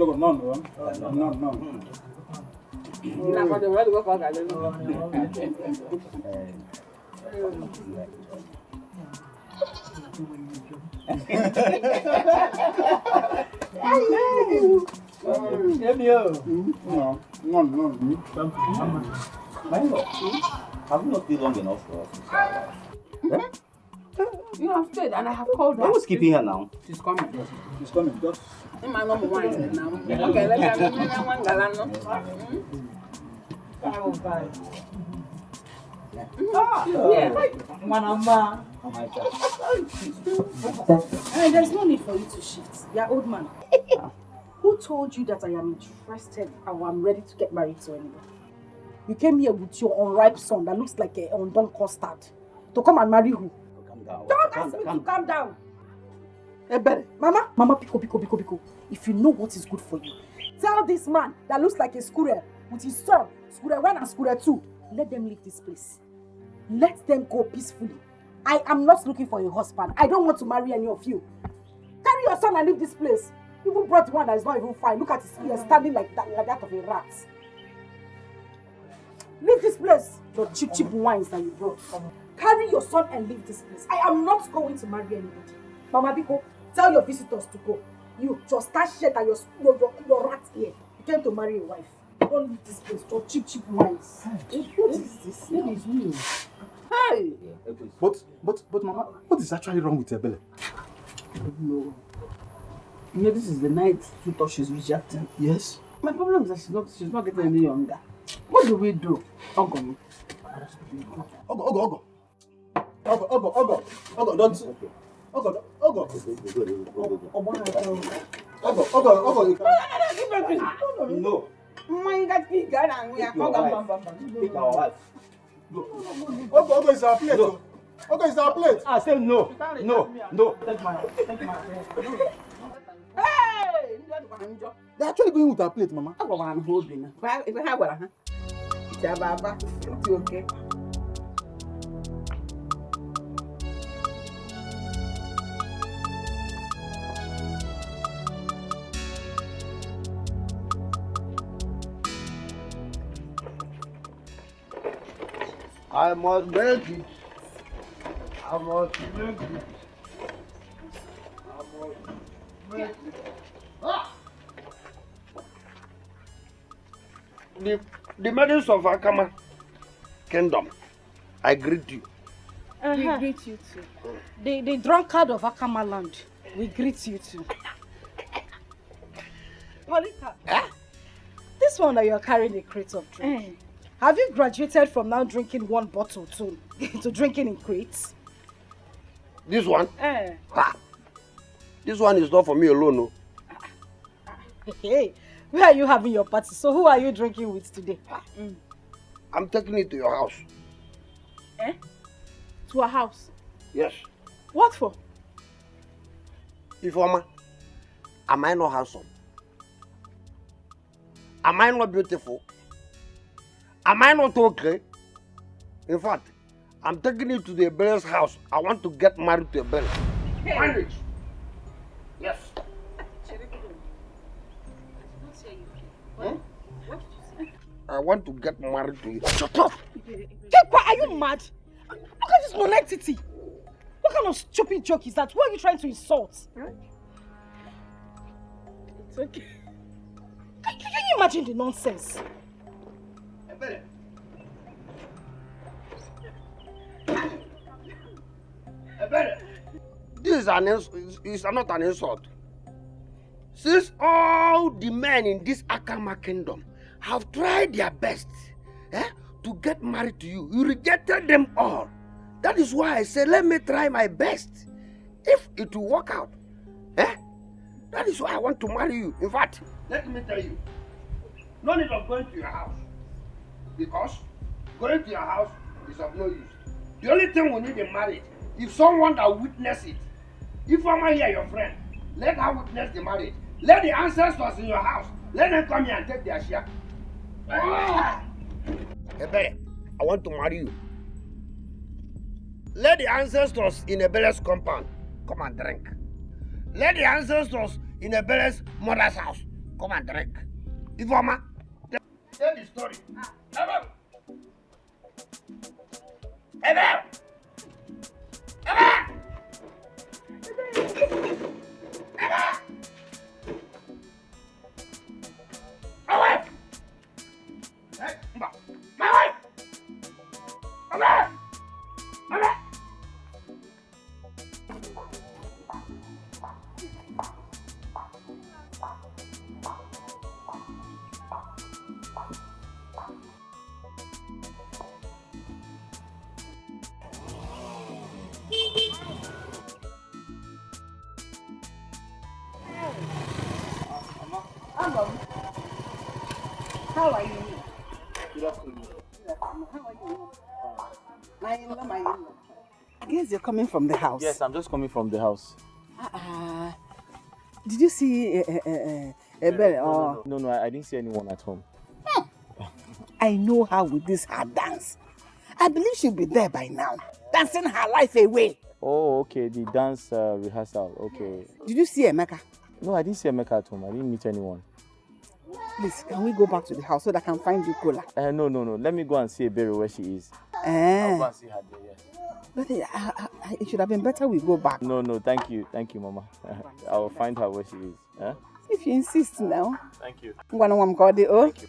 Have you not stayed long enough for us? You have stayed and I have called her. Who's keeping her now? She's coming. She's coming. Just. My number one now. Okay, let's have one galano. There's no need for you to shift. You're old man. Who told you that I am interested or I'm ready to get married to anybody? You came here with your unripe son that looks like an undone custard to come and marry who? Calm down. Don't ask me to calm down. Mama, Pico. If you know what is good for you, tell this man that looks like a squirrel with his son, squirrel 1 and squirrel 2, let them leave this place. Let them go peacefully. I am not looking for a husband. I don't want to marry any of you. Carry your son and leave this place. You even brought one that is not even fine. Look at his ears standing like that of a rat. Leave this place. Your cheap wines that you brought. Carry your son and leave this place. I am not going to marry anybody. Mama Biko, tell your visitors to go. You just start shit and your rat here. You came to marry a wife. Don't leave this place. Your cheap wines. What is this? It is me. Hey! But Mama, what is actually wrong with Ebele? No. You know, this is the night suitor she's rejecting. Yes. My problem is that she's not getting any younger. What do we do? Ogo, don't. Ogo, No. Ogo is our plate. Ogo is our plate. I said no. No. Take my Hey! They're actually going with our plate, Mama. I'm holding her. If I have one, it's okay. I must make it. I must make it. The maidens of Akama Kingdom, I greet you. We greet you too. The drunkard of Akama land, we greet you too. Polita, this one that you're carrying a crate of drink. Have you graduated from now drinking one bottle to drinking in crates? This one? This one is not for me alone, no. Hey, where are you having your party? So who are you drinking with today? I'm taking it to your house. To a house? Yes. What for? Ifeoma, am I not handsome? Am I not beautiful? Am I not okay? In fact, I'm taking it to the Ebele's house. I want to get married to Ebele. Marriage. Yes. I want to get married to you. Shut up! Kepa, are you mad? Look at this monentity. What kind of stupid joke is that? Who are you trying to insult? It's okay. Can you imagine the nonsense? This is not an insult. Since all the men in this Akama kingdom have tried their best to get married to you, you rejected them all. That is why I said, let me try my best. If it will work out, that is why I want to marry you. In fact, let me tell you, no need of going to your house. Because going to your house is of no use. The only thing we need in marriage is someone that witness it. If I'm here, your friend, let her witness the marriage. Let the ancestors in your house, let them come here and take their share. Ebele, I want to marry you. Let the ancestors in Ebele's compound come and drink. Let the ancestors in Ebele's mother's house come and drink. Ifeoma, tell the story. Ebe! Ebe! How are you? Good afternoon. How are you? My in-law. I guess you're coming from the house. Yes, I'm just coming from the house. Did you see a bell? No, I didn't see anyone at home. I know her with this her dance. I believe she'll be there by now, dancing her life away. Oh, okay, the dance rehearsal, okay. Did you see Emeka? No, I didn't see Emeka at home. I didn't meet anyone. Please, can we go back to the house so that I can find you cola? No. Let me go and see Ebere where she is. I'll go and see her there, yeah. But it should have been better we go back. No, thank you, Mama. I will find her where she is. If you insist now. Thank you. Thank you.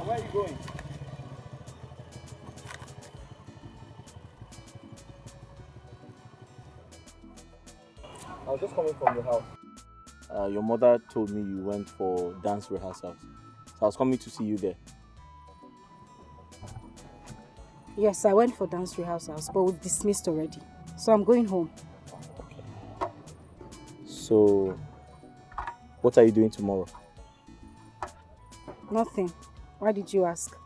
Where are you going? I was just coming from the house. Your mother told me you went for dance rehearsals. So I was coming to see you there. Yes, I went for dance rehearsals, but we've dismissed already. So I'm going home. Okay. So, what are you doing tomorrow? Nothing. Why did you ask?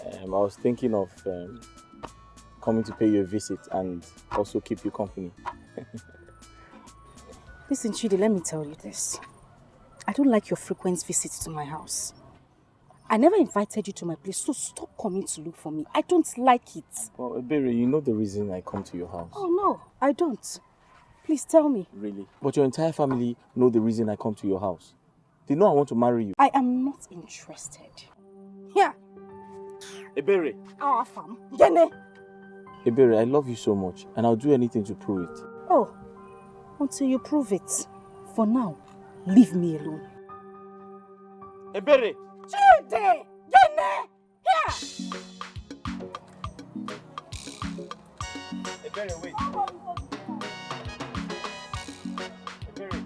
I was thinking of coming to pay you a visit and also keep you company. Listen, Chidi, let me tell you this. I don't like your frequent visits to my house. I never invited you to my place, so stop coming to look for me. I don't like it. Well, Ebere, you know the reason I come to your house. Oh, no, I don't. Please tell me. Really? But your entire family know the reason I come to your house. They know I want to marry you. I am not interested. Here. Ebere. Our farm. Yene. Ebere, I love you so much, and I'll do anything to prove it. Oh, until you prove it. For now, leave me alone. Ebere! Chidi! Yene! Here! Ebere, wait. Ebere.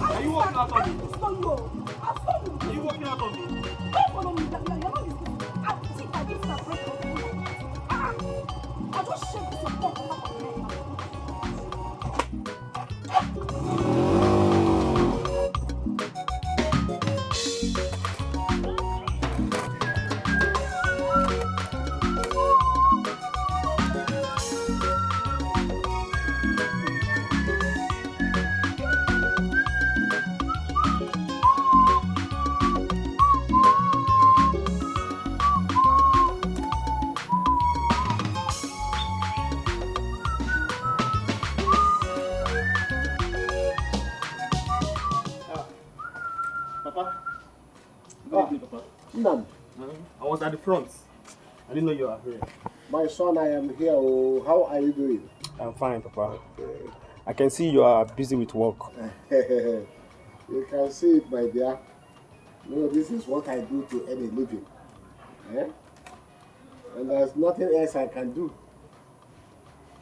Are you walking out on me? Are you walking out on me? Don't follow me. You're not listening. I think I did separate from you. I'll just shake this and walk out of here. I was at the front. I didn't know you were here. My son, I am here. Oh, how are you doing? I'm fine, Papa. I can see you are busy with work. You can see it, my dear. No, this is what I do to earn a living. And there's nothing else I can do.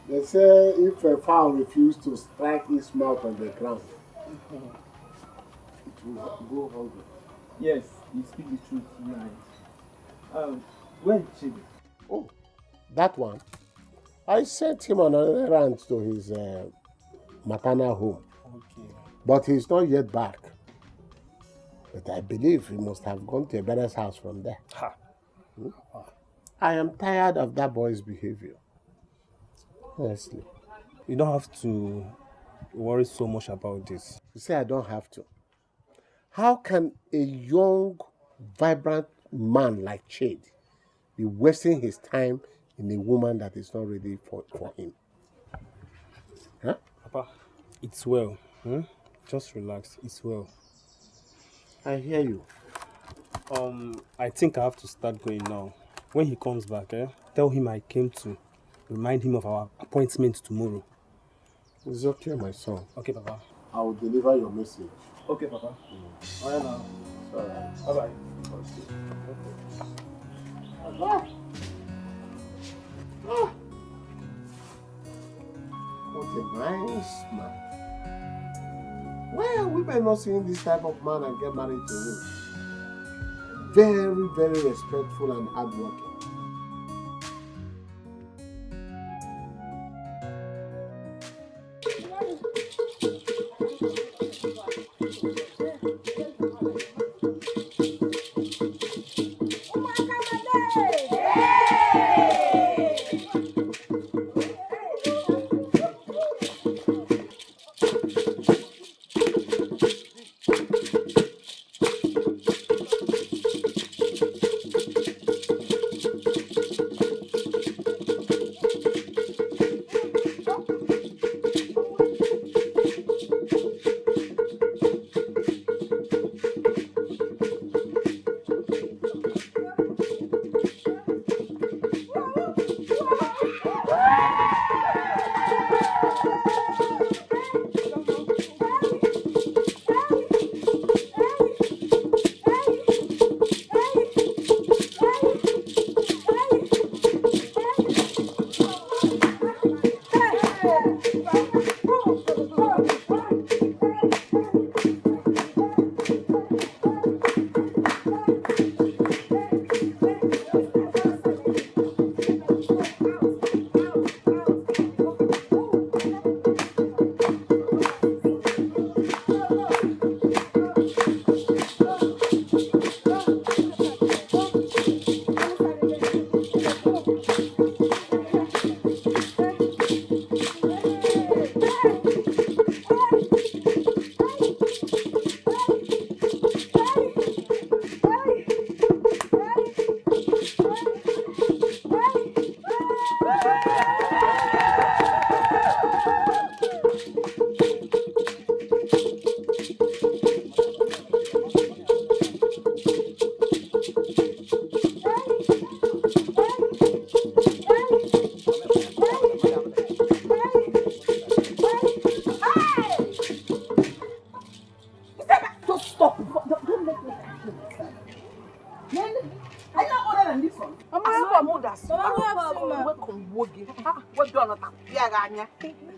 They say if a fowl refuses to strike its mouth on the ground, it will go hungry. Yes, you speak the truth tonight. Where is Chibi? Oh, that one? I sent him on an errand to his maternal home. Okay. But he's not yet back. But I believe he must have gone to a better house from there. Ha. I am tired of that boy's behavior. Honestly. You don't have to worry so much about this. You say I don't have to. How can a young, vibrant man like Chade be wasting his time in a woman that is not ready for him? Huh? Papa, it's well. Just relax. It's well. I hear you. I think I have to start going now. When he comes back, tell him I came to remind him of our appointment tomorrow. It's okay, my son. Okay, Papa. I will deliver your message. Okay, Papa. I am now. Alright. Bye-bye. What a nice man. Why are women not seeing this type of man and get married to him? Very, very respectful and hardworking.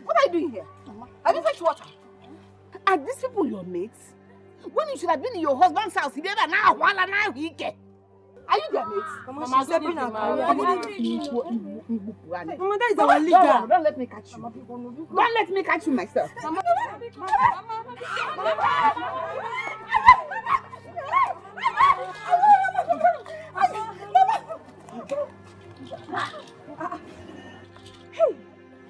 What are you doing here? Have you fetched water? Are these people your mates? When you should have been in your husband's house, are you their mates? Mama, that is Don't our leader. Don't let me catch you. Don't let me catch you myself. Hey,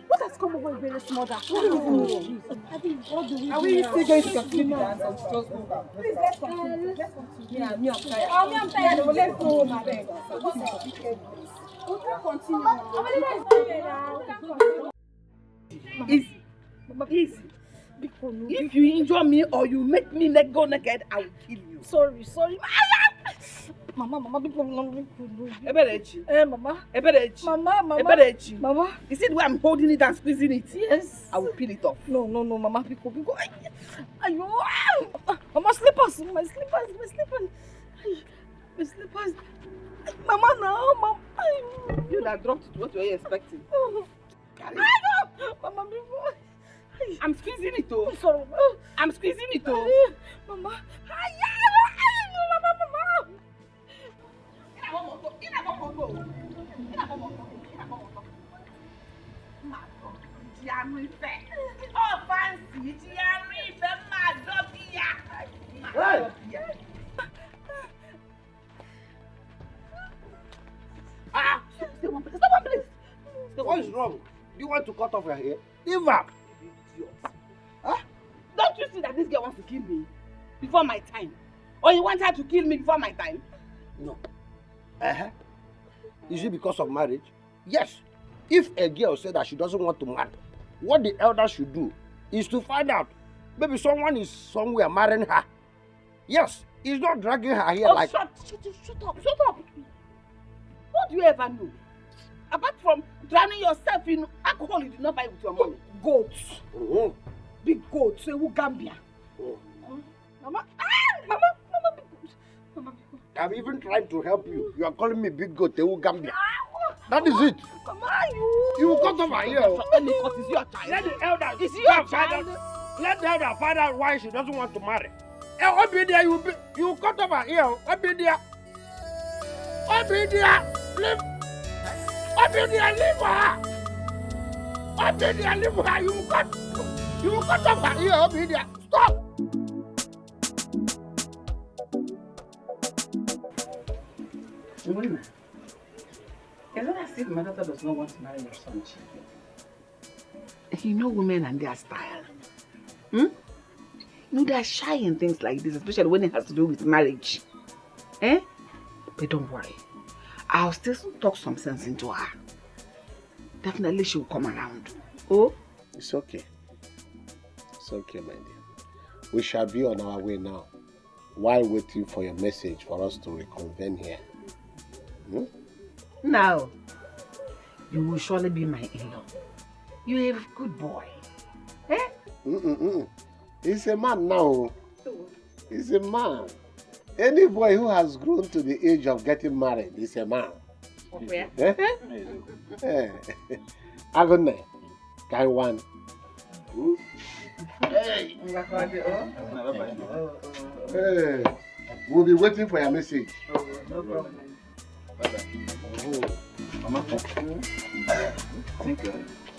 what has come over Ibere's mother? Are we still going to continue that? Please, let's continue. Let's continue. Yeah, me, I'm tired. I'm tired. Let's go home, I beg. Easy. Easy. If you injure me or you make me go naked, I will kill you. Sorry. Mama, Mama. Eberechi. Mama. Eberechi. Mama. Eberechi. Mama. You see the way I'm holding it and squeezing it? Yes. I will peel it off. No, Mama. Pico. Ayo. Mama, slippers. My slippers. Mama, now. Mama. You that dropped it, what were you expecting? Mama, before. I'm squeezing it, oh. Sorry. I'm squeezing it, oh. Mama. Oh, fancy, Hey! Stay one place. What is wrong? Do you want to cut off your hair? Leave her. Don't you see that this girl wants to kill me before my time? Or you want her to kill me before my time? No. Is it because of marriage? Yes. If a girl said that she doesn't want to marry, what the elders should do is to find out. Maybe someone is somewhere marrying her. Yes, he's not dragging her here like... Shut up. What do you ever know? Apart from drowning yourself in alcohol you did not buy with your money. Goats. Big goats. So Gambia. Mama, Mama, big goat. Mama, big goat. I'm even trying to help you. You are calling me big goat, Gambia. That is it. Mama, you cut off her ear. Let me cut. Is your child? Let the elder. Is your child? Let the elder find out why she doesn't want to marry. Obidia, you cut off her ear. Obidia, leave. Obidia, leave her. Obidia, leave her. You cut off her ear, Obidia. Stop. Women, it's not as if my daughter does not want to marry your son. You know women and their style. You know, they're shy in things like this, especially when it has to do with marriage. But don't worry. I'll still talk some sense into her. Definitely she will come around. Oh? It's okay. It's okay, my dear. We shall be on our way now, while waiting for your message for us to reconvene here. Now, you will surely be my in-law. You're a good boy. He's a man now. He's a man. Any boy who has grown to the age of getting married is a man. Okay. Agone, guy one. Hey. Hey. We'll be waiting for your message. No problem. Mama, I think I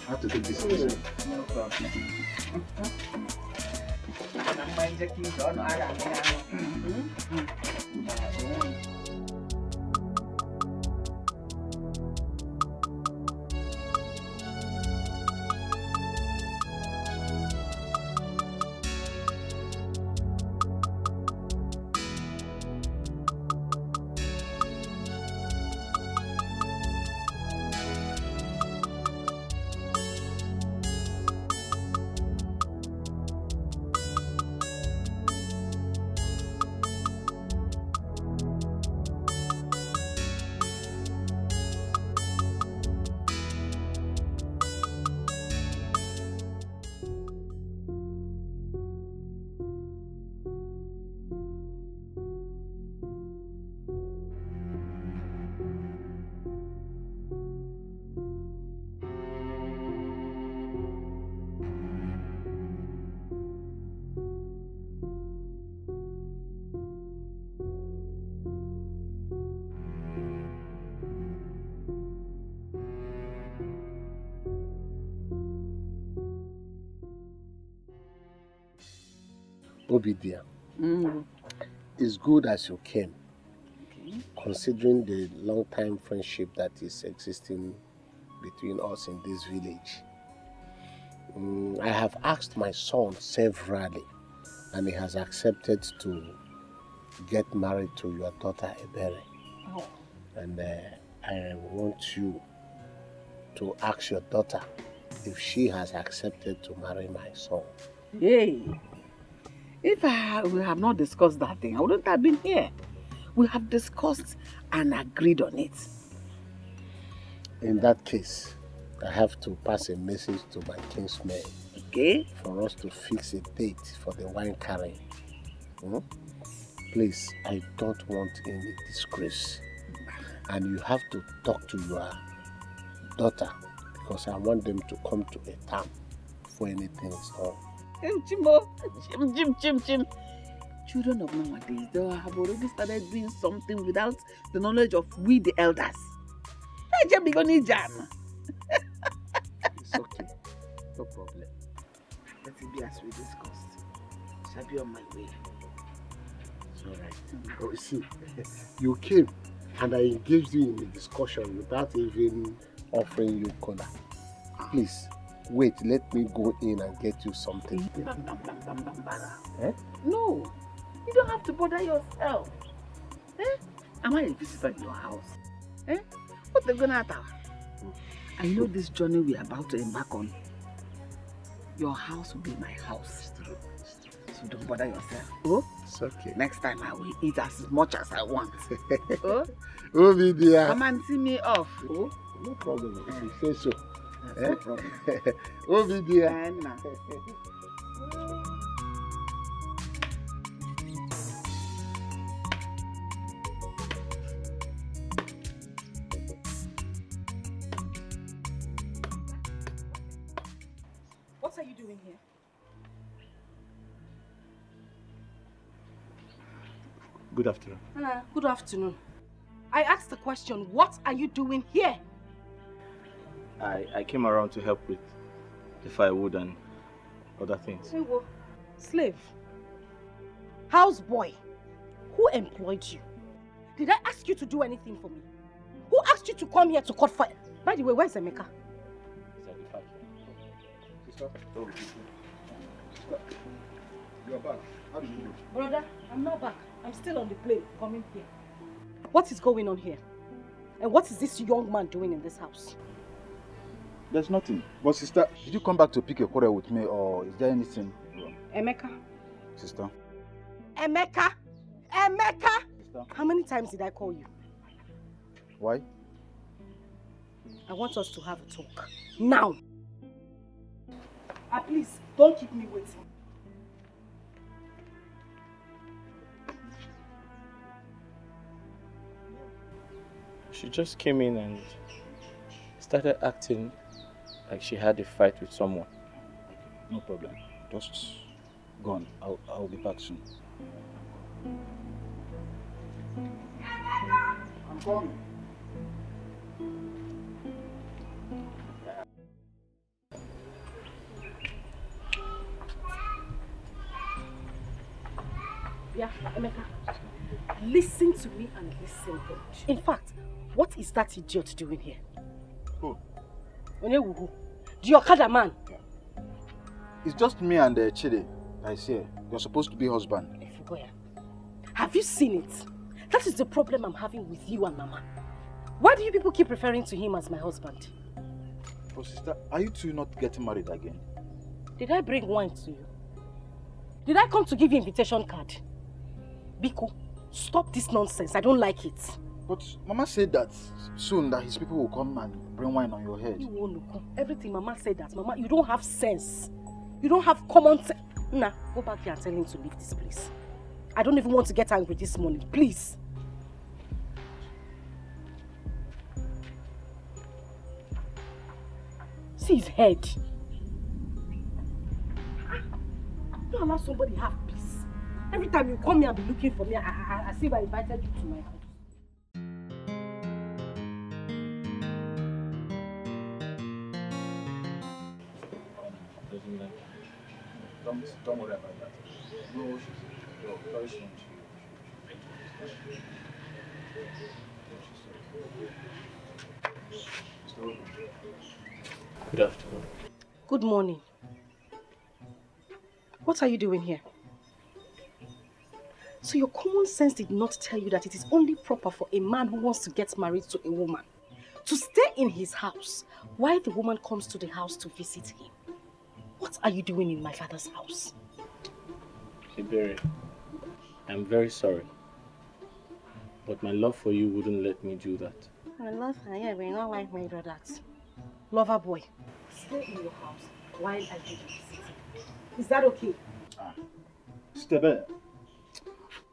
have to take this easy. No problem. Obidia, it's good as you came, considering the long-time friendship that is existing between us in this village. I have asked my son severally, and he has accepted to get married to your daughter Ebere. Oh. And I want you to ask your daughter if she has accepted to marry my son. Hey. If we have not discussed that thing, I wouldn't have been here. We have discussed and agreed on it. In that case, I have to pass a message to my kinsmen. Okay. For us to fix a date for the wine carrying. Please, I don't want any disgrace. And you have to talk to your daughter, because I want them to come to a term before anything is done. Chim. Children of nowadays, they have already started doing something without the knowledge of we the elders. It's okay. No problem. Let it be as we discussed. Shall be on my way. It's all right. Oh, you see, you came and I engaged you in a discussion without even offering you corner. Please, wait, let me go in and get you something. Eh? No, you don't have to bother yourself. Eh? Am I a visitor in your house? Eh? What they gonna do? I know this journey we are about to embark on. Your house will be my house. So don't bother yourself. Oh? It's okay. Next time I will eat as much as I want. Oh? Obi dear. Come and see me off. Oh? No problem. If you say so. That's no problem. Obi dear. Anna. What are you doing here? Good afternoon. Good afternoon. I asked the question, what are you doing here? I came around to help with the firewood and other things. Slave. Houseboy. Who employed you? Did I ask you to do anything for me? Who asked you to come here to cut fire? By the way, where's Emeka? You're back. How do you do? Brother, I'm not back. I'm still on the plane coming here. What is going on here? And what is this young man doing in this house? There's nothing. But sister, did you come back to pick a quarrel with me or is there anything wrong? Emeka? Sister? Emeka! Emeka! Sister? How many times did I call you? Why? I want us to have a talk. Now! Please, don't keep me waiting. She just came in and started acting like she had a fight with someone. No problem. Just go on. I'll be back soon. I'm coming. Yeah, Emeka. Listen to me and listen good. In fact, what is that idiot doing here? Who? Who? The Okada man. It's just me and Chide that is here. You're supposed to be husband. Have you seen it? That is the problem I'm having with you and Mama. Why do you people keep referring to him as my husband? But sister, are you two not getting married again? Did I bring wine to you? Did I come to give you invitation card? Biko, stop this nonsense. I don't like it. But Mama said that soon that his people will come and bring wine on your head. You won't look. Everything Mama said that. Mama, you don't have sense. You don't have common sense. Nah, go back here and tell him to leave this place. I don't even want to get angry this morning. Please. See his head. Don't allow somebody have peace. Every time you come here and be looking for me, I see if I invited you to my house. Don't worry about that. No, she's very soon. Good afternoon. Good morning. What are you doing here? So your common sense did not tell you that it is only proper for a man who wants to get married to a woman to stay in his house while the woman comes to the house to visit him. What are you doing in my father's house? Iberi, I'm very sorry. But my love for you wouldn't let me do that. My love for you will not like me do that. Lover boy, stay in your house while I do the visiting. Is that okay? Sister,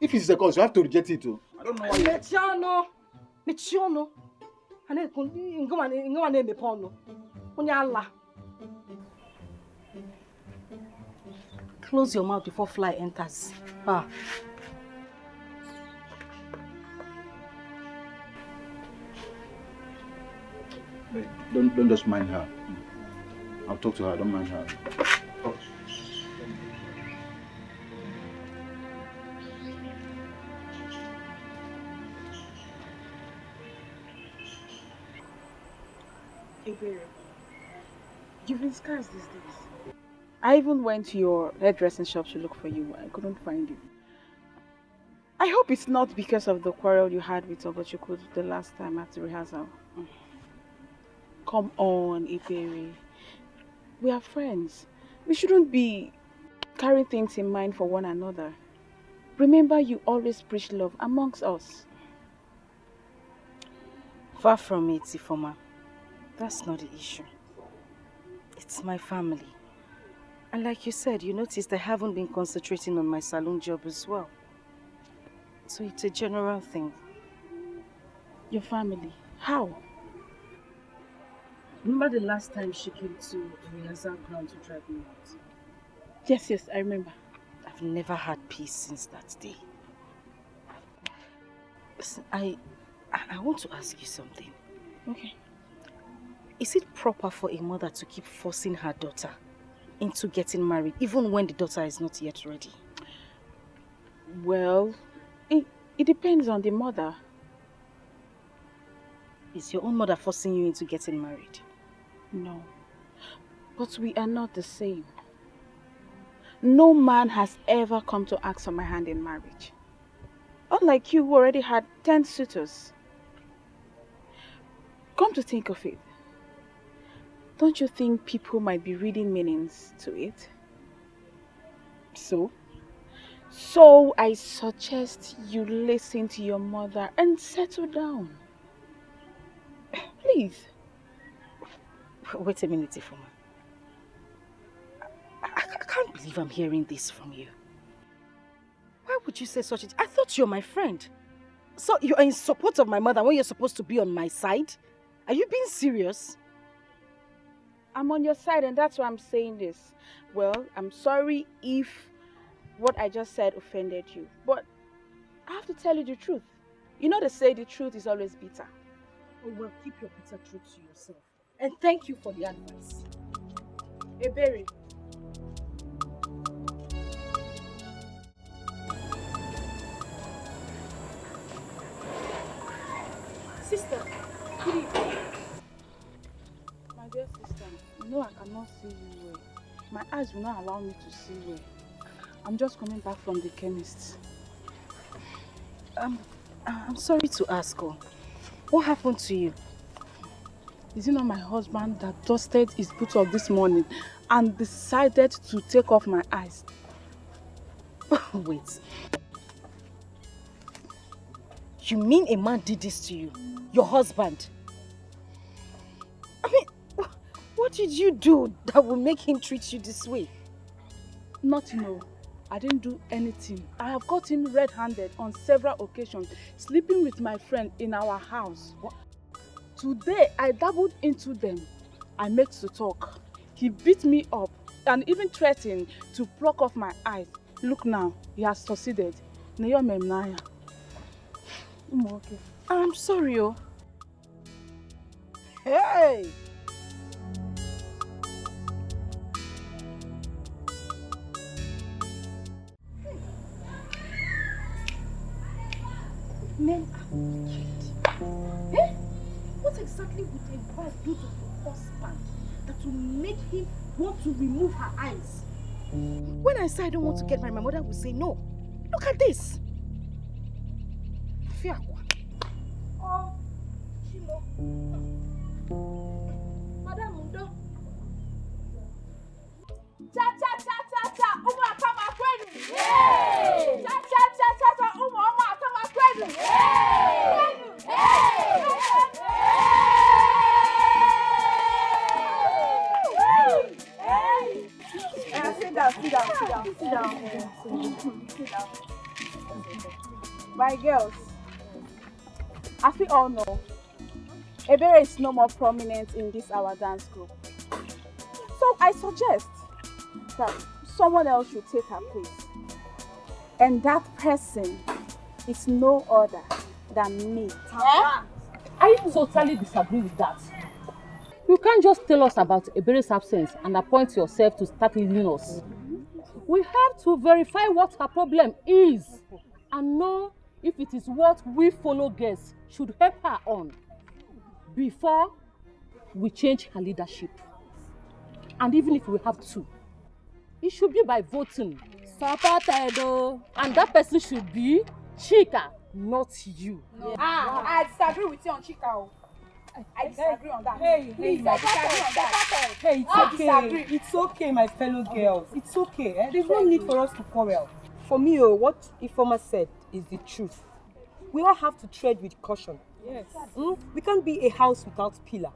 if it's a cause, you have to reject it too. I don't know why you... Mechiano. Close your mouth before fly enters. Wait, don't just mind her. I'll talk to her. I don't mind her. Oh. Iberi, you've been scarce these days. I even went to your hairdressing shop to look for you. I couldn't find you. I hope it's not because of the quarrel you had with Ogochukwu the last time at the rehearsal. Come on, Iberi. We are friends. We shouldn't be carrying things in mind for one another. Remember, you always preach love amongst us. Far from it, Ifoma. That's not the issue. It's my family. And like you said, you noticed I haven't been concentrating on my salon job as well. So it's a general thing. Your family? How? Remember the last time she came to the rehearsal ground to drive me out? Yes, I remember. I've never had peace since that day. Listen, I want to ask you something. Okay. Is it proper for a mother to keep forcing her daughter into getting married, even when the daughter is not yet ready? Well, it depends on the mother. Is your own mother forcing you into getting married? No. But we are not the same. No man has ever come to ask for my hand in marriage. Unlike you, who already had 10 suitors. Come to think of it, don't you think people might be reading meanings to it? So I suggest you listen to your mother and settle down. Please. Wait a minute, Ifoma. I can't believe I'm hearing this from you. Why would you say such a thing? I thought you're my friend. So you're in support of my mother when you're supposed to be on my side? Are you being serious? I'm on your side and that's why I'm saying this. Well, I'm sorry if what I just said offended you. But I have to tell you the truth. You know they say the truth is always bitter. Oh, well, keep your bitter truth to yourself. And thank you for the advice. Ebere. Sister, good evening. My dear sister, you know I cannot see you well. My eyes will not allow me to see well. I'm just coming back from the chemist. I'm sorry to ask, what happened to you? Is it not my husband that dusted his boots this morning and decided to take off my eyes? Wait. You mean a man did this to you? Your husband? I mean, what did you do that will make him treat you this way? Nothing, no. I didn't do anything. I have caught him red-handed on several occasions, sleeping with my friend in our house. What? Today, I dabbled into them. I made to talk. He beat me up and even threatened to pluck off my eyes. Look now, he has succeeded. Okay. I'm sorry, Hey! Men are wicked. Eh? What exactly would a wife do to her husband that will make him want to remove her eyes? When I say I don't want to get married, my mother will say no. Look at this. Oh, Chimo. Madam Mundo. Cha cha cha cha cha, umu akama kwenu. Hey! Cha cha cha cha cha, umu akama kwenu. Hey! Hey! Sit down. My girls, as we all know, Ebere is no more prominent in this our dance group. So I suggest that someone else should take her place. And that person is no other than me. I totally disagree with that. You can't just tell us about Ebere's absence and appoint yourself to start leading us. We have to verify what her problem is and know if it is what we fellow guests should help her on before we change her leadership. And even if we have to, it should be by voting. Supported though. And that person should be Chika, not you. Yeah. I disagree with you on Chika. I disagree on that. Please, I disagree on that. Hey, it's okay. It's okay, my fellow girls. It's okay. There's no need for us to quarrel. For me, what Ifoma said is the truth. We all have to tread with caution. Yes. We can't be a house without pillar.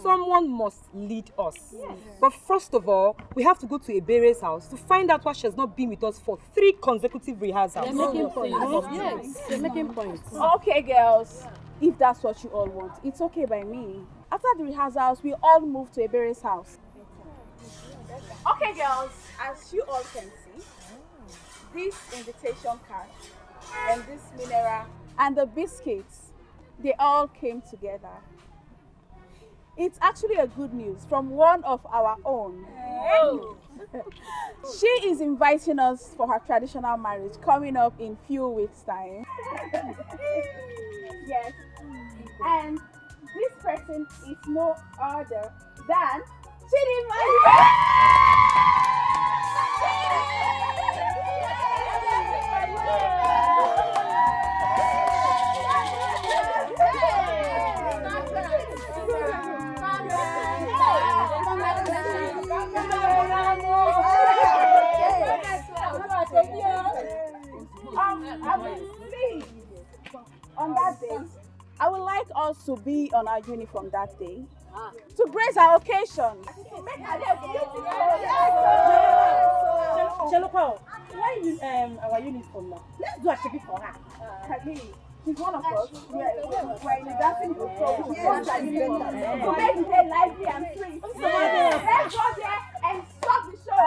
Someone must lead us. Yes. But first of all, we have to go to Ebere's house to find out why she has not been with us for 3 consecutive rehearsals. They're making points. Yes, they're making points. Okay, girls. If that's what you all want, it's okay by me. After the rehearsals, we all move to Ebere's house. Okay, girls. As you all can see, this invitation card and this mineral and the biscuits, they all came together. It's actually a good news from one of our own. She is inviting us for her traditional marriage coming up in few weeks' time. Yes. And this person is no other than Chidinma. On that day, I would like us to be on our uniform that day to grace our occasion. Why is our uniform now? Let's do a shaking for her. She's one of us. We're in the dancing group, so we want our uniform. So make the day lively and free. Let's go there and stop the show.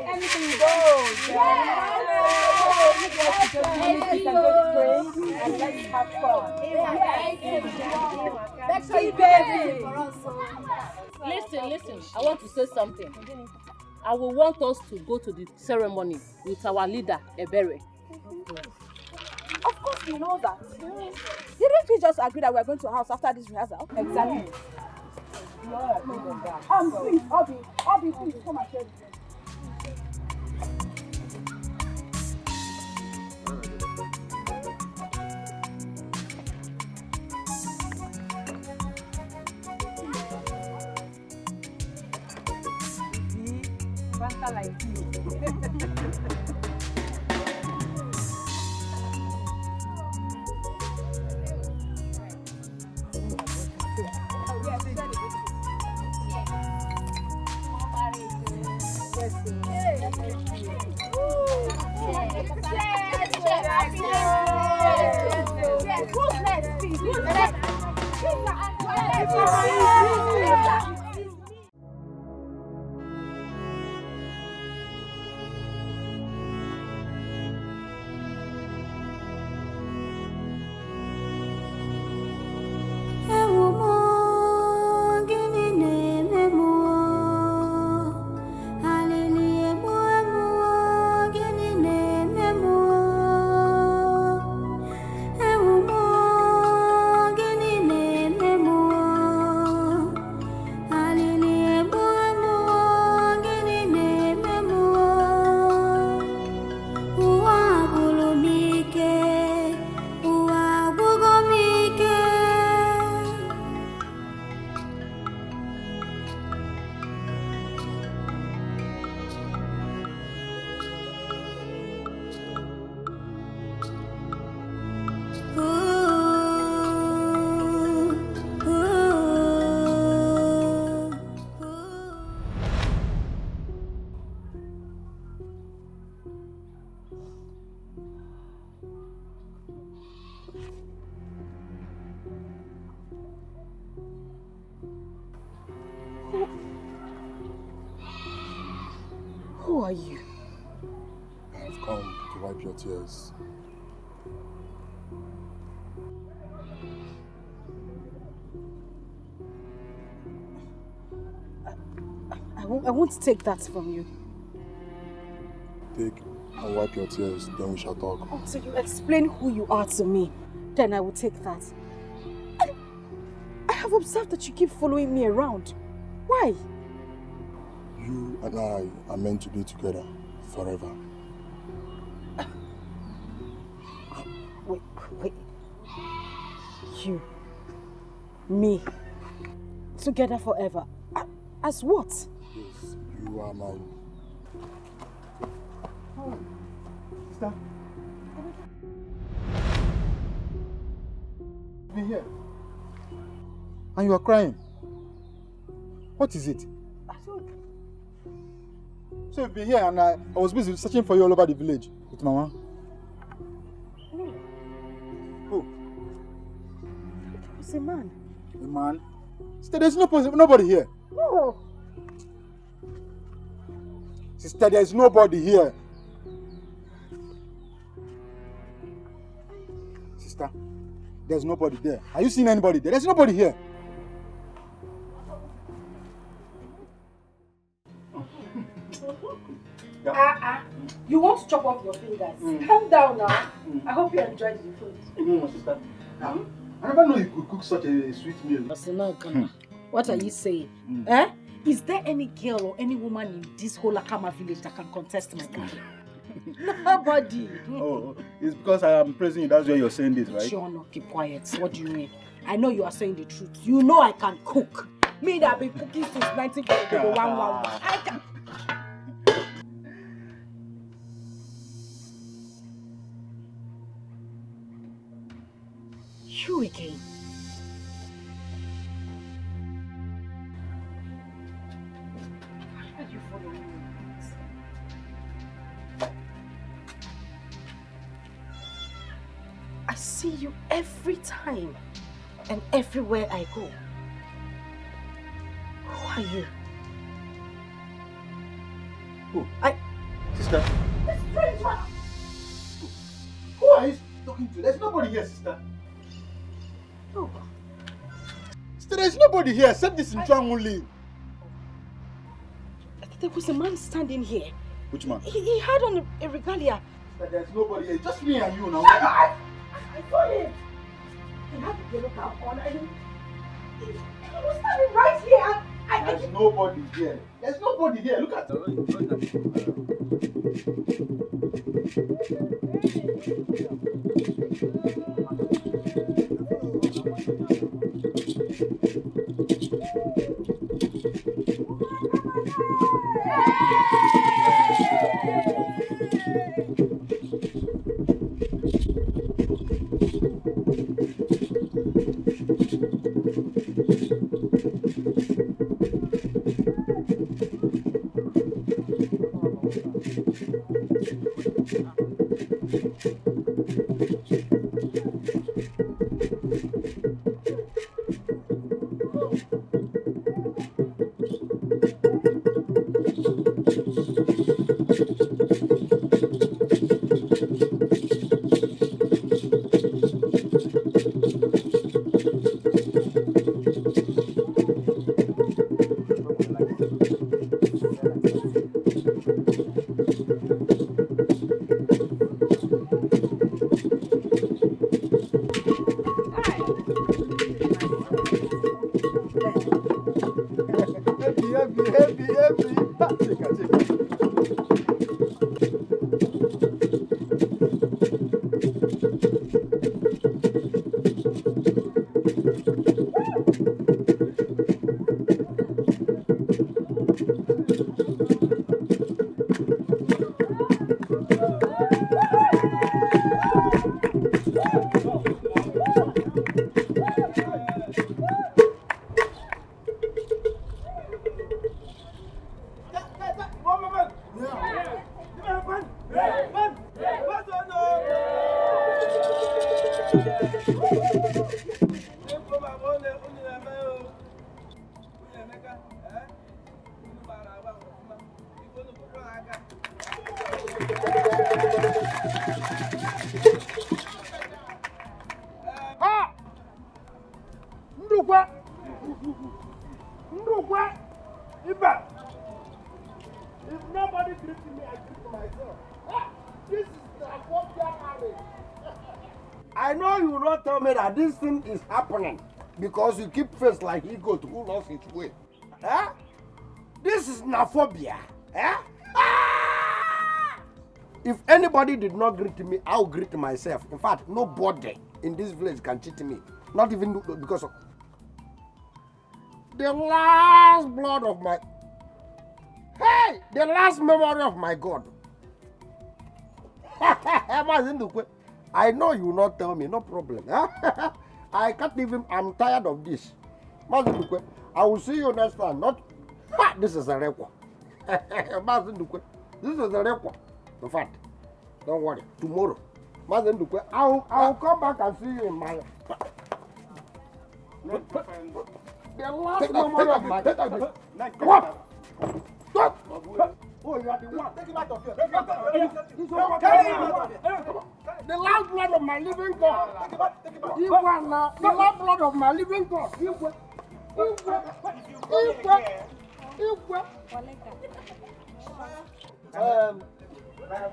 Anything goes. And let's have fun. Listen, I want to say something. I will want us to go to the ceremony with our leader, Ebere. Of course we know that. Didn't we just agree that we're going to our house after this rehearsal? Exactly. Please, Obi, please come and share this. Like you. Who are you? I've come to wipe your tears. I won't take that from you. Take and wipe your tears, then we shall talk. Until you explain who you are to me, then I will take that. I have observed that you keep following me around. Why? You and I are meant to be together forever. Wait. You, me, together forever. As what? Yes, you are my... Sister? Be here. And you are crying. What is it? So you've been here and I was busy searching for you all over the village with Mama. Who? It's a man. A man? Sister, there's nobody here. No. Sister, there's nobody here. Sister, there's nobody there. Are you seeing anybody there? There's nobody here. You want to chop off your fingers? Calm down now. I hope you enjoyed the food. Sister. I never know you could cook such a sweet meal. What are you saying? Eh? Is there any girl or any woman in this whole Akama village that can contest my cooking? Nobody. Oh, it's because I am praising you. That's why you're saying this, right? Sure, no, keep quiet. What do you mean? I know you are saying the truth. You know I can cook. Me that have been cooking since 1991. I can. You again. Why are you following me? I see you every time and everywhere I go. Who are you? Who? Sister. This strange one. Who are you talking to? There's nobody here, sister. No. Sister, there's nobody here except this Nchuang only. There was a man standing here. Which man? He had on a regalia. Sister, there's nobody here. Just me and you now. I saw him. He had the yellow cap on and he was standing right here. There's nobody here. There's nobody here. Look at If nobody greets me, I greet myself. This is the Ethiopian army. I know you will not tell me that this thing is happening because you keep face like he goat who lost his way. This is naphobia. If anybody did not greet me, I'll greet myself. In fact, nobody in this village can cheat me. Not even because of the last blood of my... Hey! The last memory of my God. I know you will not tell me, no problem. I can't even... I'm tired of this. I will see you next time. Not... This is a record. This is a record. In fact, don't worry. Tomorrow, I'll come back and see you in my... The last memory of my... Come on! Stop! Oh, you are the one. Take him out of here. Carry him out of here. The last blood of my living God. Take him out. The last blood of my living God.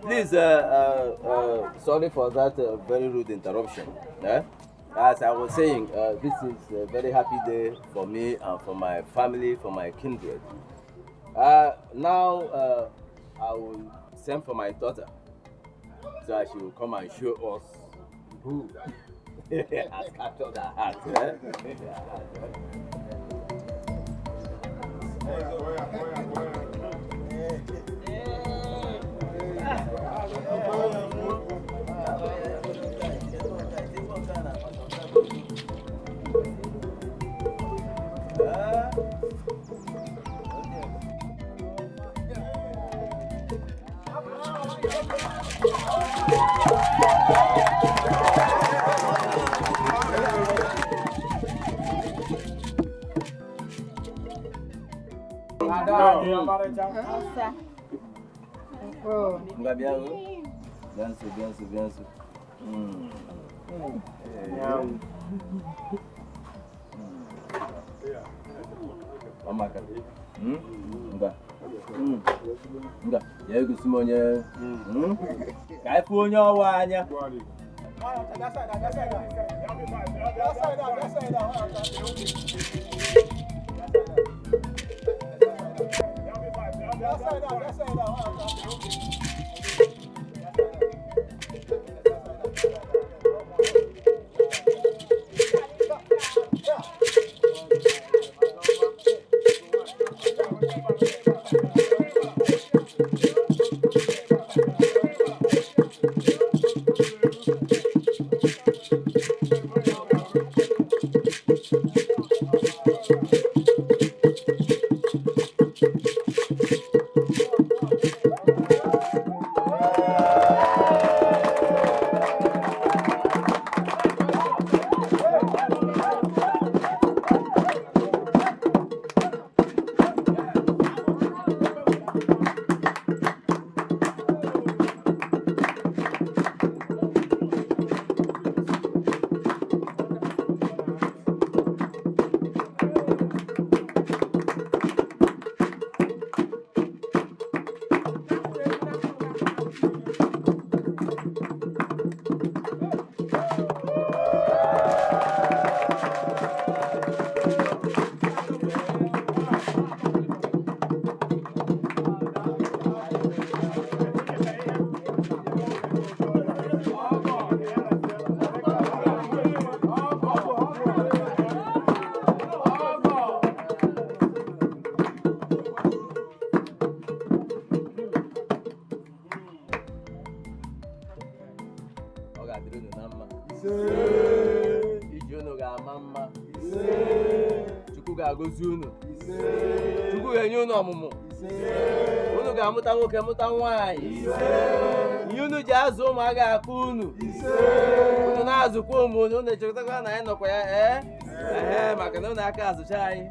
Please, sorry for that very rude interruption. As I was saying, this is a very happy day for me and for my family, for my kindred. Now, I will send for my daughter so that she will come and show us who has captured her heart. Muta nwoke muta nwaanyị ihe unu ji azụ ụmụaka akụ unu na-azụkwa ụmụ unu echetakwa na anyị nọkwa ya maka na unu aka azụcha anyị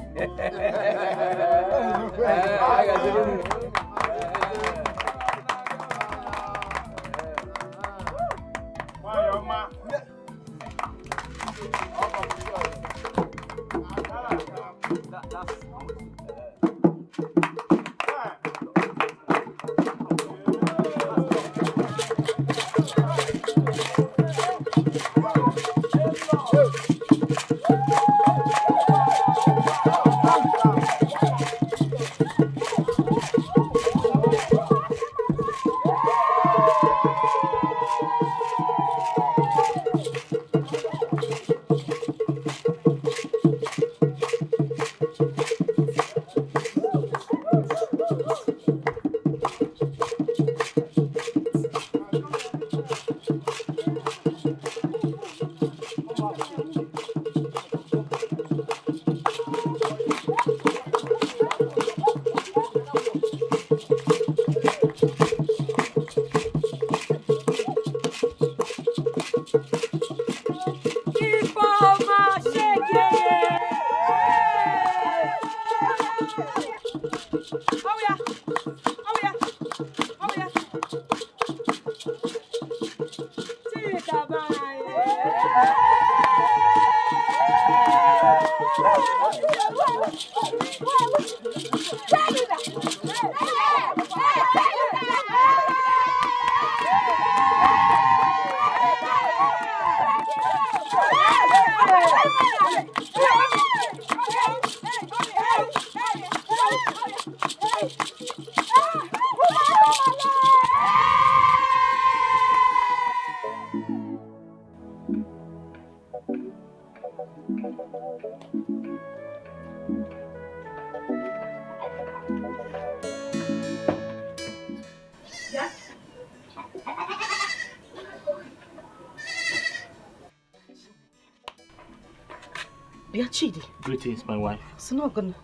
Chidi. Greetings, my wife. It's not gonna.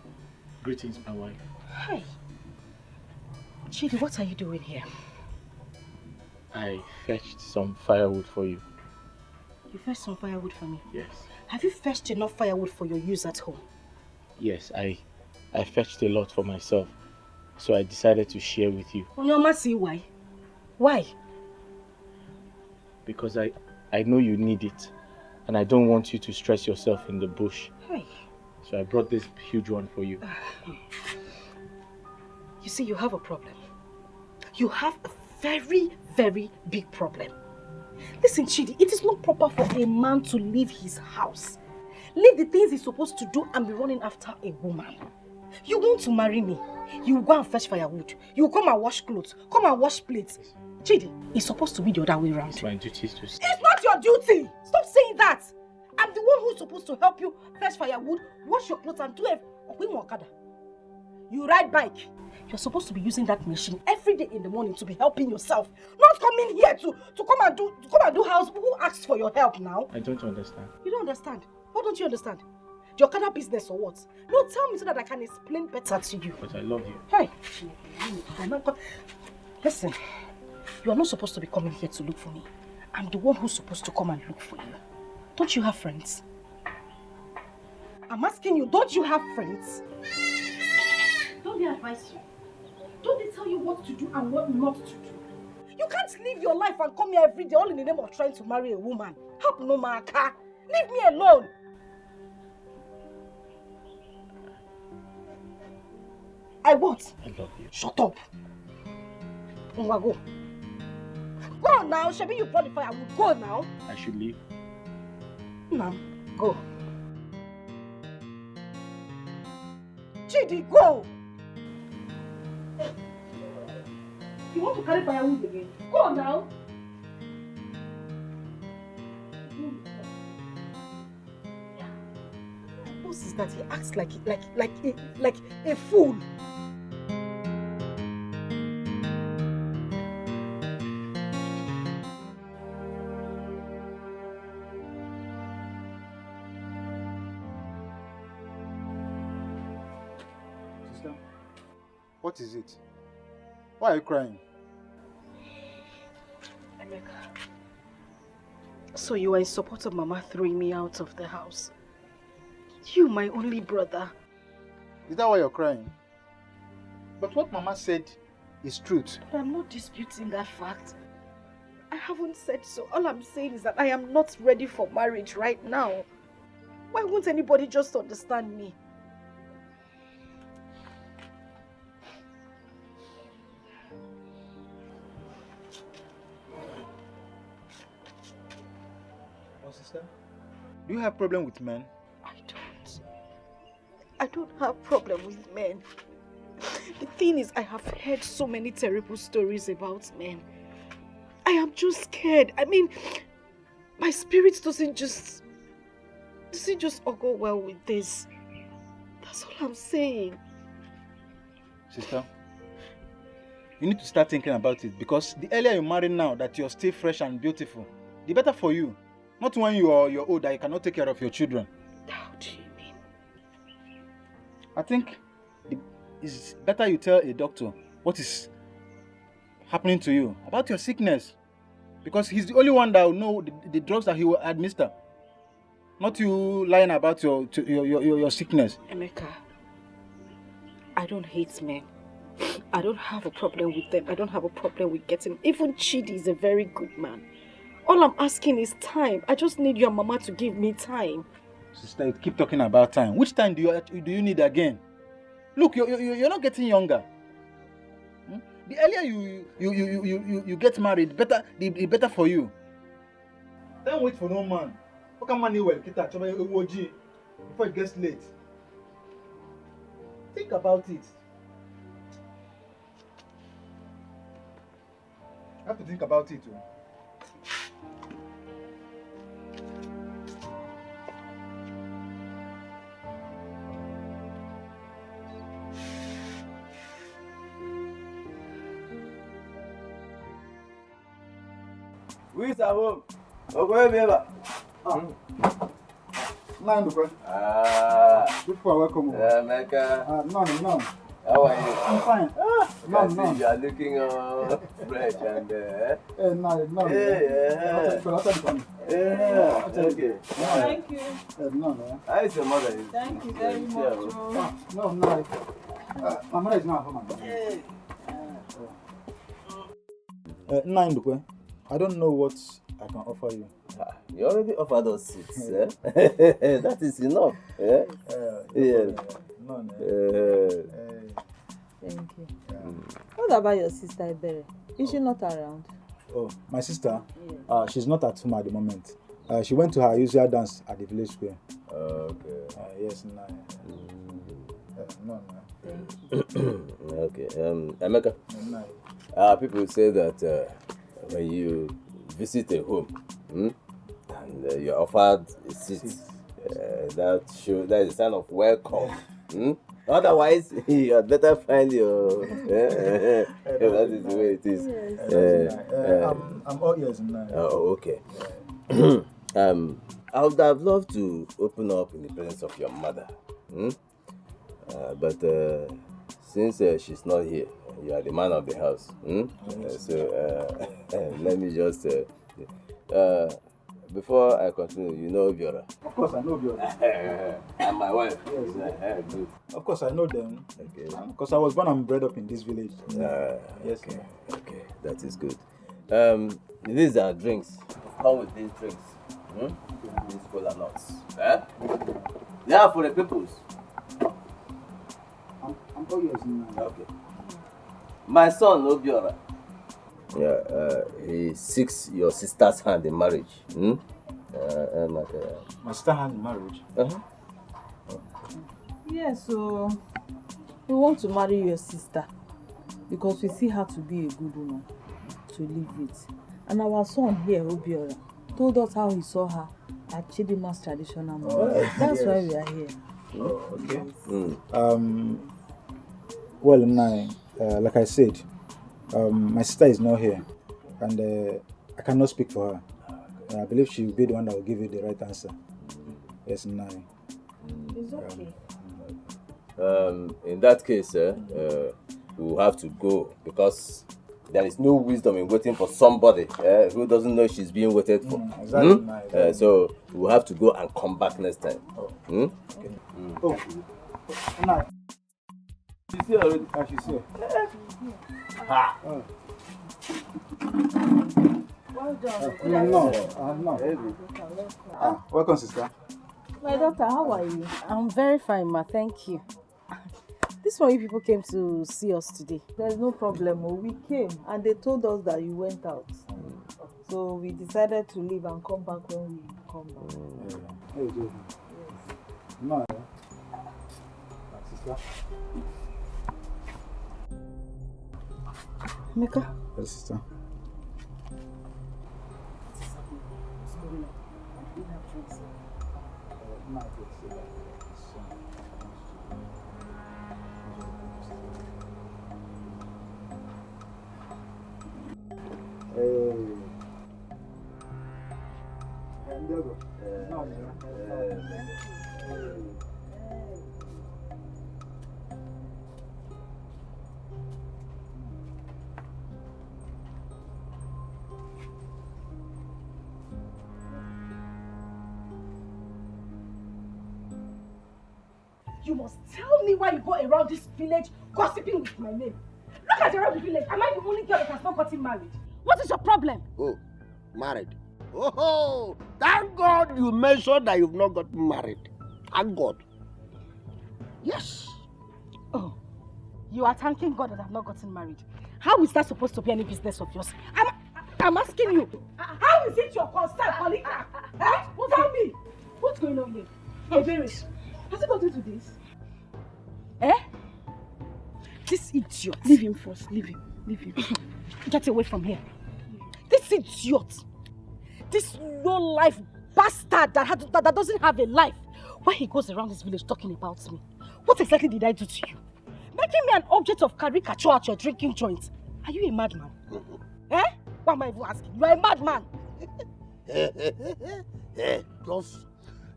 Greetings, my wife. Hey. Chidi, what are you doing here? I fetched some firewood for you. You fetched some firewood for me? Yes. Have you fetched enough firewood for your use at home? Yes, I fetched a lot for myself. So I decided to share with you. Onyoma, see why? Why? Because I know you need it. And I don't want you to stress yourself in the bush. Hey. So I brought this huge one for you. You see, you have a problem. You have a very, very big problem. Listen, Chidi, it is not proper for a man to leave his house. Leave the things he's supposed to do and be running after a woman. You want to marry me. You will go and fetch firewood. You will come and wash clothes. Come and wash plates. Chidi, it's supposed to be the other way around. It's my duty to say. It's not your duty! Stop saying that! I'm the one who's supposed to help you fetch firewood, wash your clothes and do everything. You ride bike. You're supposed to be using that machine every day in the morning to be helping yourself. Not coming here to come and do house. Who asks for your help now? I don't understand. You don't understand? What don't you understand? The Okada business or what? No, tell me so that I can explain better to you. But I love you. Hey! Listen, you are not supposed to be coming here to look for me. I'm the one who's supposed to come and look for you. Don't you have friends? I'm asking you, don't you have friends? Don't they advise you? Don't they tell you what to do and what not to do? You can't live your life and come here every day all in the name of trying to marry a woman. Help no maka. Leave me alone. I what? I love you. Shut up. Go. Go now. Shabi, you brought the fire. Go now. I should leave. No, go. Chidi, go. You want to carry firewood again? Go now. What is that? He acts like a fool. Sister, what is it? Why are you crying? So you are in support of Mama throwing me out of the house? You, my only brother. Is that why you're crying? But what Mama said is truth. But I'm not disputing that fact. I haven't said so. All I'm saying is that I am not ready for marriage right now. Why won't anybody just understand me? Sister, do you have problem with men? I don't have problem with men. The thing is, I have heard so many terrible stories about men. I am just scared. I mean, my spirit doesn't just go well with this. That's all I'm saying. Sister, you need to start thinking about it, because the earlier you marry now that you're still fresh and beautiful, the better for you. Not when you're old that you cannot take care of your children. How do you mean? I think it's better you tell a doctor what is happening to you about your sickness, because he's the only one that will know the drugs that he will administer. Not you lying about your sickness. Emeka, I don't hate men. I don't have a problem with them. I don't have a problem with getting... Even Chidi is a very good man. All I'm asking is time. I just need your mama to give me time. Sister, you keep talking about time. Which time do you need again? Look, you're not getting younger. The earlier you get married, the better for you. Don't wait for no man. How come man well before it gets late? Think about it. You have to think about it. Who is at home? Okay, baby. Nine, Ah. good for welcome. Mecca. None. How are you? I'm fine. None. You are looking fresh and None. Yeah. Okay. Thank you. None. How is your mother? Thank you very much. No. My mother is not home. Nine, I don't know what I can offer you. You already offered us seats. That is enough. Yeah. None. Thank you. What about your sister Ibere? Is she not around? Oh, my sister? She's not at home at the moment. She went to her usual dance at the village square. Okay. Yes, no. Okay. Emeka. People say that when you visit a home and you're offered a seat, that is a sign of welcome. Otherwise, you had better find your. That is the way it is. Yes. I'm all ears now. Oh, okay. I would have loved to open up in the presence of your mother, but since she's not here, you are the man of the house. So let me just. Before I continue, you know Biora? Of course, I know Biora. And my wife. Yes. Good. Of course, I know them. Okay. Because I was born and bred up in this village. Yes. Okay, that is good. These are drinks. Come with these drinks. These cola nuts. They are for the peoples. I'm all yours now. Okay. My son, Obiora. He seeks your sister's hand in marriage. My sister's hand in marriage? Yes, so we want to marry your sister because we see her to be a good woman to live with. And our son here, Obiora, told us how he saw her at Chidima's traditional marriage. That's why we are here. Okay. Well, like I said, my sister is not here, and I cannot speak for her. I believe she will be the one that will give you the right answer. Yes, Nai. It's okay. In that case, we will have to go because there is no wisdom in waiting for somebody who doesn't know she's being waited for. Exactly. So we will have to go and come back next time. Okay. Nai. She's here already. She's here. Ha! Well done. No. Welcome, sister. My daughter, how are you? I'm very fine, ma. Thank you. This one you people came to see us today. There's no problem. We came and they told us that you went out. So we decided to leave and come back when we come back. No. Sister. Mecca? Yes, sister. You must tell me why you go around this village gossiping with my name. Look at around the village. Am I the only girl that has not gotten married? What is your problem? Oh, married. Oh, thank God you mentioned that you've not gotten married. Thank God. Yes. Oh, you are thanking God that I've not gotten married. How is that supposed to be any business of yours? I'm asking you. How is it your concern, Polika? Tell me. What's going on here? Hey, Beres, has it gotten to this? This idiot. Leave him first. Leave him. Get away from here. This idiot. This low-life bastard that doesn't have a life. Why he goes around this village talking about me? What exactly did I do to you? Making me an object of caricature at your drinking joint. Are you a madman? What am I even asking? You are a madman.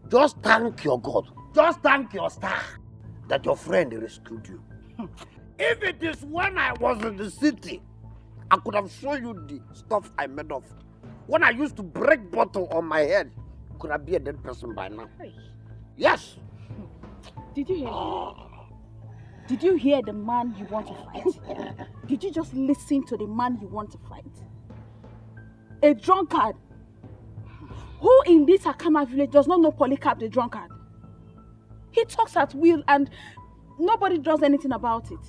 Just thank your God. Just thank your star that your friend rescued you. If it is when I was in the city, I could have shown you the stuff I made of. When I used to break bottle on my head, could have been a dead person by now. Yes. Did you hear? Did you hear the man you want to fight? Did you just listen to the man you want to fight? A drunkard who in this Akama village does not know Polycarp the drunkard. He talks at will and nobody does anything about it.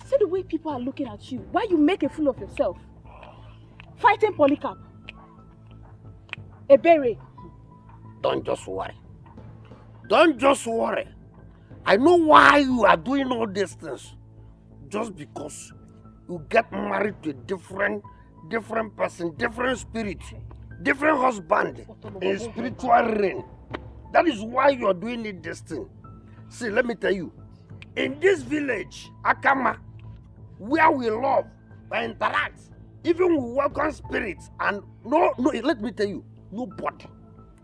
See the way people are looking at you. Why you make a fool of yourself? Fighting Polycarp. A beret. Don't just worry. Don't just worry. I know why you are doing all these things. Just because you get married to a different person, different spirit, different husband in spiritual realm. That is why you are doing this thing. See, let me tell you. In this village, Akama, where we love and interact, even we welcome spirits, and no, let me tell you, nobody,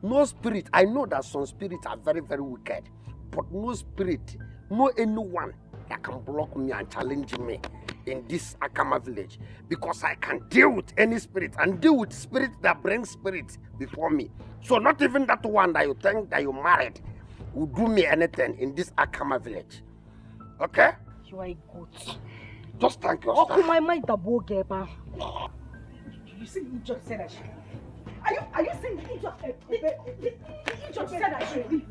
no spirit. I know that some spirits are very, very wicked, but no spirit, no anyone that can block me and challenge me in this Akama village, because I can deal with any spirit and deal with spirit that brings spirit before me. So not even that one that you think that you married will do me anything in this Akama village. Okay? You are a goat. Just thank your star. You see the idiot said I should leave. Are you saying the idiot said I should leave?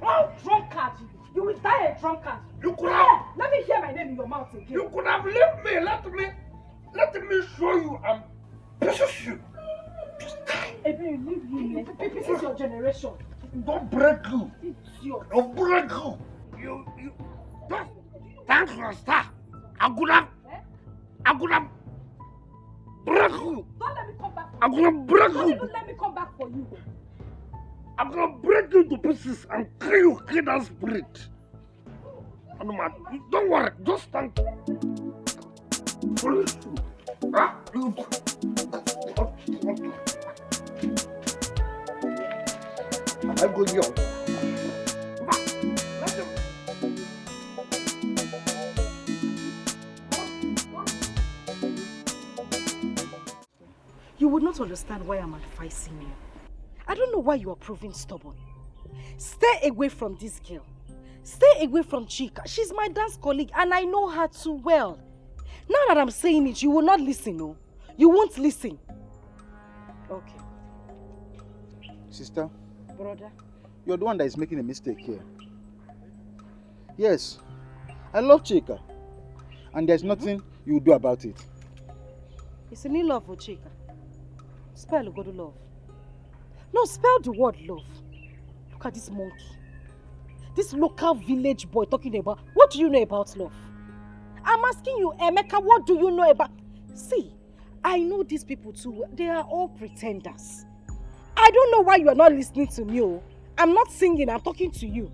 Oh, drunkard! You will die a drunkard. You could have. Let me hear my name in your mouth again. You could have left me. Let me show you and push you. Just die. If you leave me, this is your generation. Don't break you. Idiot. Don't break you. You just thank your star. I could have break you. Don't let me come back. I'm gonna break you. Don't even let me come back for you. I'm gonna break you to pieces and kill that spirit. Don't worry, just thank you. I go young. You would not understand why I'm advising you. I don't know why you are proving stubborn. Stay away from this girl. Stay away from Chika. She's my dance colleague and I know her too well. Now that I'm saying it, you will not listen, no? You won't listen. Okay. Sister? Brother? You're the one that is making a mistake here. Yes, I love Chika. And there's nothing you will do about it. It's a new love for Chika. Spell good love. No, spell the word love. Look at this monkey. This local village boy talking about, what do you know about love? I'm asking you, Emeka, what do you know about... See, I know these people too well. They are all pretenders. I don't know why you are not listening to me. I'm not singing, I'm talking to you.